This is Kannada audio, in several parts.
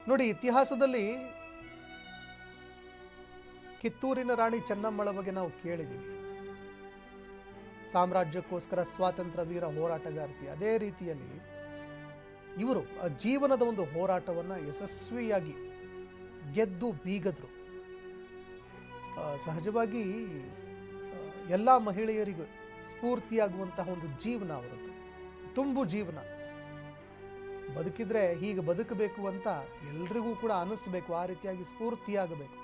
ನೋಡಿ, ಇತಿಹಾಸದಲ್ಲಿ ಕಿತ್ತೂರಿನ ರಾಣಿ ಚೆನ್ನಮ್ಮಳ ಬಗ್ಗೆ ನಾವು ಕೇಳಿದ್ದೀವಿ. ಸಾಮ್ರಾಜ್ಯಕ್ಕೋಸ್ಕರ ಸ್ವಾತಂತ್ರ್ಯ ವೀರ ಹೋರಾಟಗಾರ್ತಿ. ಅದೇ ರೀತಿಯಲ್ಲಿ ಇವರು ಜೀವನದ ಒಂದು ಹೋರಾಟವನ್ನು ಯಶಸ್ವಿಯಾಗಿ ಗೆದ್ದು ಬೀಗದ್ರು. ಸಹಜವಾಗಿ ಎಲ್ಲ ಮಹಿಳೆಯರಿಗೂ ಸ್ಫೂರ್ತಿಯಾಗುವಂತಹ ಒಂದು ಜೀವನ ಅವರದ್ದು, ತುಂಬು ಜೀವನ. ಬದುಕಿದ್ರೆ ಹೀಗೆ ಬದುಕಬೇಕು ಅಂತ ಎಲ್ರಿಗೂ ಕೂಡ ಅನಿಸ್ಬೇಕು, ಆ ರೀತಿಯಾಗಿ ಸ್ಫೂರ್ತಿಯಾಗಬೇಕು.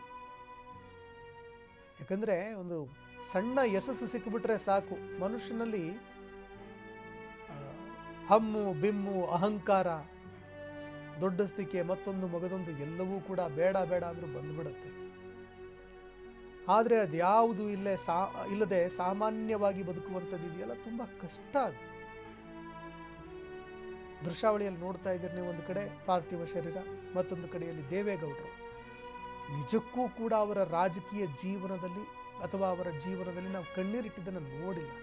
ಯಾಕಂದರೆ ಒಂದು ಸಣ್ಣ ಯಶಸ್ಸು ಸಿಕ್ಕಿಬಿಟ್ರೆ ಸಾಕು, ಮನುಷ್ಯನಲ್ಲಿ ಹಮ್ಮು ಬಿಮ್ಮು ಅಹಂಕಾರ, ದೊಡ್ಡಸ್ತಿಕೆ, ಮತ್ತೊಂದು ಮಗದೊಂದು ಎಲ್ಲವೂ ಕೂಡ ಬೇಡ ಬೇಡ ಅಂದ್ರೂ ಬಂದುಬಿಡುತ್ತೆ. ಆದರೆ ಅದ್ಯಾವುದು ಇಲ್ಲದೆ ಸಾಮಾನ್ಯವಾಗಿ ಬದುಕುವಂಥದ್ದು ಇದೆಯಲ್ಲ, ತುಂಬ ಕಷ್ಟ. ಅದು ದೃಶ್ಯಾವಳಿಯಲ್ಲಿ ನೋಡ್ತಾ ಇದ್ದೀರಿ ನೀವು, ಒಂದು ಕಡೆ ಪಾರ್ಥಿವ ಶರೀರ, ಮತ್ತೊಂದು ಕಡೆಯಲ್ಲಿ ದೇವೇಗೌಡರು. ನಿಜಕ್ಕೂ ಕೂಡ ಅವರ ರಾಜಕೀಯ ಜೀವನದಲ್ಲಿ ಅಥವಾ ಅವರ ಜೀವನದಲ್ಲಿ ನಾವು ಕಣ್ಣೀರಿಟ್ಟಿದ್ದನ್ನು ನೋಡಿಲ್ಲ.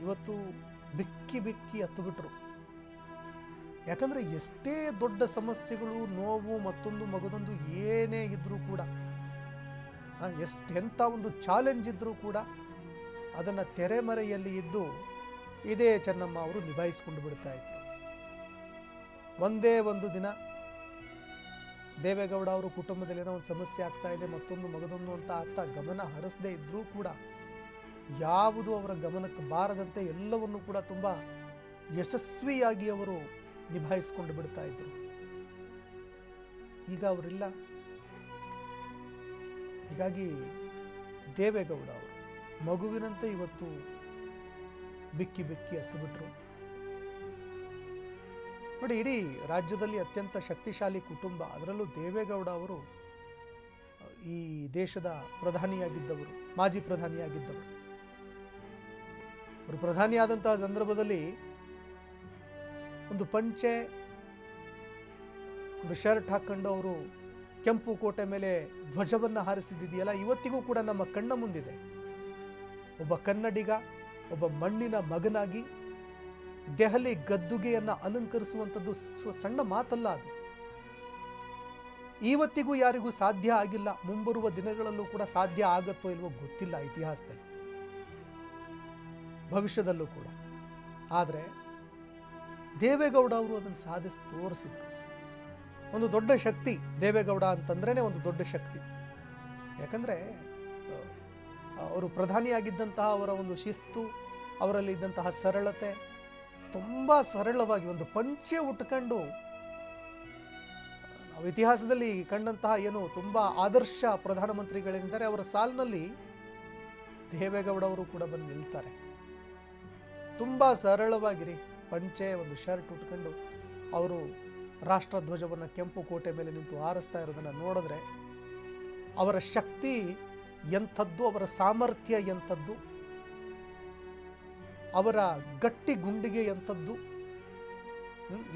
ಇವತ್ತು ಬಿಕ್ಕಿ ಬಿಕ್ಕಿ ಹತ್ತುಬಿಟ್ರು. ಯಾಕಂದರೆ ಎಷ್ಟೇ ದೊಡ್ಡ ಸಮಸ್ಯೆಗಳು, ನೋವು, ಮತ್ತೊಂದು ಮಗದೊಂದು ಏನೇ ಇದ್ರೂ ಕೂಡ, ಎಂಥ ಒಂದು ಚಾಲೆಂಜ್ ಇದ್ರೂ ಕೂಡ ಅದನ್ನು ತೆರೆಮರೆಯಲ್ಲಿ ಇದ್ದು ಇದೇ ಚೆನ್ನಮ್ಮ ಅವರು ನಿಭಾಯಿಸ್ಕೊಂಡು ಬಿಡ್ತಾ ಇದ್ರು. ಒಂದೇ ಒಂದು ದಿನ ದೇವೇಗೌಡ ಅವರು ಕುಟುಂಬದಲ್ಲಿ ಏನೋ ಒಂದು ಸಮಸ್ಯೆ ಆಗ್ತಾ ಇದೆ, ಮತ್ತೊಂದು ಮಗದೊಂದು ಅಂತ ಆಗ್ತಾ ಗಮನ ಹರಿಸದೇ ಇದ್ರೂ ಕೂಡ, ಯಾವುದು ಅವರ ಗಮನಕ್ಕೆ ಬಾರದಂತೆ ಎಲ್ಲವನ್ನು ಕೂಡ ತುಂಬ ಯಶಸ್ವಿಯಾಗಿ ಅವರು ನಿಭಾಯಿಸ್ಕೊಂಡು ಬಿಡ್ತಾ ಇದ್ರು. ಈಗ ಅವರಿಲ್ಲ. ಹೀಗಾಗಿ ದೇವೇಗೌಡ ಅವರು ಮಗುವಿನಂತೆ ಇವತ್ತು ಬಿಕ್ಕಿ ಬಿಕ್ಕಿ ಹತ್ತುಬಿಟ್ರು. ನೋಡಿ, ಇಡೀ ರಾಜ್ಯದಲ್ಲಿ ಅತ್ಯಂತ ಶಕ್ತಿಶಾಲಿ ಕುಟುಂಬ, ಅದರಲ್ಲೂ ದೇವೇಗೌಡ ಅವರು ಈ ದೇಶದ ಪ್ರಧಾನಿಯಾಗಿದ್ದವರು, ಮಾಜಿ ಪ್ರಧಾನಿಯಾಗಿದ್ದವರು. ಅವರು ಪ್ರಧಾನಿಯಾದಂತಹ ಸಂದರ್ಭದಲ್ಲಿ ಒಂದು ಪಂಚೆ, ಒಂದು ಶರ್ಟ್ ಹಾಕೊಂಡು ಅವರು ಕೆಂಪು ಕೋಟೆ ಮೇಲೆ ಧ್ವಜವನ್ನು ಹಾರಿಸಿದ್ದಿದೆಯಲ್ಲ, ಇವತ್ತಿಗೂ ಕೂಡ ನಮ್ಮ ಕಣ್ಣ ಮುಂದಿದೆ. ಒಬ್ಬ ಕನ್ನಡಿಗ, ಒಬ್ಬ ಮಣ್ಣಿನ ಮಗನಾಗಿ ದೆಹಲಿ ಗದ್ದುಗೆಯನ್ನು ಅಲಂಕರಿಸುವಂಥದ್ದು ಸಣ್ಣ ಮಾತಲ್ಲ. ಅದು ಇವತ್ತಿಗೂ ಯಾರಿಗೂ ಸಾಧ್ಯ ಆಗಿಲ್ಲ. ಮುಂಬರುವ ದಿನಗಳಲ್ಲೂ ಕೂಡ ಸಾಧ್ಯ ಆಗುತ್ತೋ ಇಲ್ವೋ ಗೊತ್ತಿಲ್ಲ, ಇತಿಹಾಸದಲ್ಲಿ, ಭವಿಷ್ಯದಲ್ಲೂ ಕೂಡ. ಆದರೆ ದೇವೇಗೌಡ ಅವರು ಅದನ್ನು ಸಾಧಿಸಿ ತೋರಿಸಿದರು. ಒಂದು ದೊಡ್ಡ ಶಕ್ತಿ ದೇವೇಗೌಡ ಅಂತಂದ್ರೇ ಒಂದು ದೊಡ್ಡ ಶಕ್ತಿ. ಯಾಕಂದರೆ ಅವರು ಪ್ರಧಾನಿಯಾಗಿದ್ದಂತಹ ಅವರ ಒಂದು ಶಿಸ್ತು, ಅವರಲ್ಲಿ ಇದ್ದಂತಹ ಸರಳತೆ, ತುಂಬ ಸರಳವಾಗಿ ಒಂದು ಪಂಚೆ ಉಟ್ಕೊಂಡು, ನಾವು ಇತಿಹಾಸದಲ್ಲಿ ಕಂಡಂತಹ ಏನು ತುಂಬ ಆದರ್ಶ ಪ್ರಧಾನಮಂತ್ರಿಗಳೇನಿದ್ದಾರೆ ಅವರ ಸಾಲಿನಲ್ಲಿ ದೇವೇಗೌಡ ಅವರು ಕೂಡ ಬಂದು ನಿಲ್ತಾರೆ. ತುಂಬ ಸರಳವಾಗಿರಿ, ಪಂಚೆ, ಒಂದು ಶರ್ಟ್ ಉಟ್ಕೊಂಡು ಅವರು ರಾಷ್ಟ್ರಧ್ವಜವನ್ನು ಕೆಂಪು ಕೋಟೆ ಮೇಲೆ ನಿಂತು ಹಾರಿಸ್ತಾ ಇರೋದನ್ನು ನೋಡಿದ್ರೆ ಅವರ ಶಕ್ತಿ ಎಂಥದ್ದು, ಅವರ ಸಾಮರ್ಥ್ಯ ಎಂಥದ್ದು, ಅವರ ಗಟ್ಟಿ ಗುಂಡಿಗೆ ಎಂಥದ್ದು.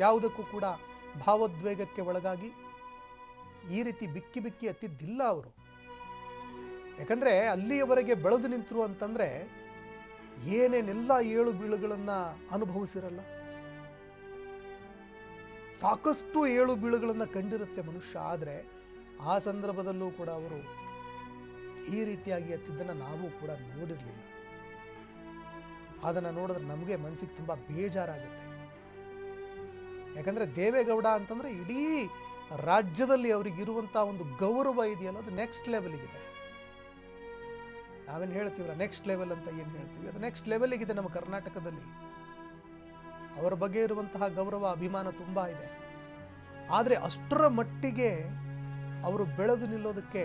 ಯಾವುದಕ್ಕೂ ಕೂಡ ಭಾವೋದ್ವೇಗಕ್ಕೆ ಒಳಗಾಗಿ ಈ ರೀತಿ ಬಿಕ್ಕಿ ಬಿಕ್ಕಿ ಹತ್ತಿದ್ದಿಲ್ಲ ಅವರು. ಯಾಕಂದರೆ ಅಲ್ಲಿಯವರೆಗೆ ಬೆಳೆದು ನಿಂತರು ಅಂತಂದರೆ ಏನೇನೆಲ್ಲ ಏಳು ಬೀಳುಗಳನ್ನು ಅನುಭವಿಸಿರಲ್ಲ. ಸಾಕಷ್ಟು ಏಳು ಬೀಳುಗಳನ್ನು ಕಂಡಿರುತ್ತೆ ಮನುಷ್ಯ. ಆದರೆ ಆ ಸಂದರ್ಭದಲ್ಲೂ ಕೂಡ ಅವರು ಈ ರೀತಿಯಾಗಿ ಹತ್ತಿದ್ದನ್ನು ನಾವು ಕೂಡ ನೋಡಿರಲಿಲ್ಲ. ಅದನ್ನು ನೋಡಿದ್ರೆ ನಮಗೆ ಮನಸ್ಸಿಗೆ ತುಂಬ ಬೇಜಾರಾಗುತ್ತೆ. ಯಾಕಂದರೆ ದೇವೇಗೌಡ ಅಂತಂದರೆ ಇಡೀ ರಾಜ್ಯದಲ್ಲಿ ಅವರಿಗಿರುವಂಥ ಒಂದು ಗೌರವ ಇದೆಯಲ್ಲ, ಅದು ನೆಕ್ಸ್ಟ್ ಲೆವೆಲಿಗಿದೆ. ನಾವೇನು ಹೇಳ್ತೀವಲ್ಲ ನೆಕ್ಸ್ಟ್ ಲೆವೆಲ್ ಅಂತ ಏನು ಹೇಳ್ತೀವಿ, ಅದು ನೆಕ್ಸ್ಟ್ ಲೆವೆಲಿಗಿದೆ ನಮ್ಮ ಕರ್ನಾಟಕದಲ್ಲಿ. ಅವರ ಬಗ್ಗೆ ಇರುವಂತಹ ಗೌರವ, ಅಭಿಮಾನ ತುಂಬ ಇದೆ. ಆದರೆ ಅಷ್ಟರ ಮಟ್ಟಿಗೆ ಅವರು ಬೆಳೆದು ನಿಲ್ಲೋದಕ್ಕೆ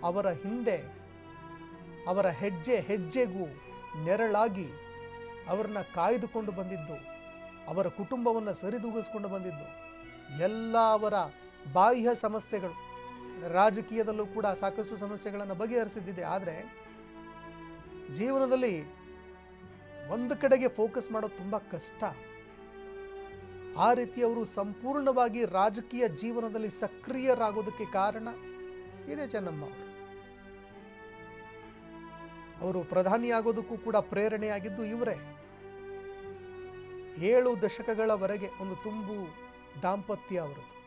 ಅವರ ಹಿಂದೆ ಅವರ ಹೆಜ್ಜೆ ಹೆಜ್ಜೆಗೂ ನೆರಳಾಗಿ ಅವರನ್ನ ಕಾಯ್ದುಕೊಂಡು ಬಂದಿದ್ದು, ಅವರ ಕುಟುಂಬವನ್ನು ಸರಿದೂಗಿಸ್ಕೊಂಡು ಬಂದಿದ್ದು ಎಲ್ಲ ಅವರ ಬಾಹ್ಯ ಸಮಸ್ಯೆಗಳು. ರಾಜಕೀಯದಲ್ಲೂ ಕೂಡ ಸಾಕಷ್ಟು ಸಮಸ್ಯೆಗಳನ್ನು ಬಗೆಹರಿಸಿದ್ದಿದೆ. ಆದರೆ ಜೀವನದಲ್ಲಿ ಒಂದು ಕಡೆಗೆ ಫೋಕಸ್ ಮಾಡೋದು ತುಂಬ ಕಷ್ಟ. ಆ ರೀತಿ ಅವರು ಸಂಪೂರ್ಣವಾಗಿ ರಾಜಕೀಯ ಜೀವನದಲ್ಲಿ ಸಕ್ರಿಯರಾಗೋದಕ್ಕೆ ಕಾರಣ ಇದೇ ಚೆನ್ನಮ್ಮ ಅವರು. ಅವರು ಪ್ರಧಾನಿಯಾಗೋದಕ್ಕೂ ಕೂಡ ಪ್ರೇರಣೆಯಾಗಿದ್ದು ಇವರೇ. 7 ದಶಕಗಳವರೆಗೆ ಒಂದು ತುಂಬು ದಾಂಪತ್ಯ ಅವರದ್ದು.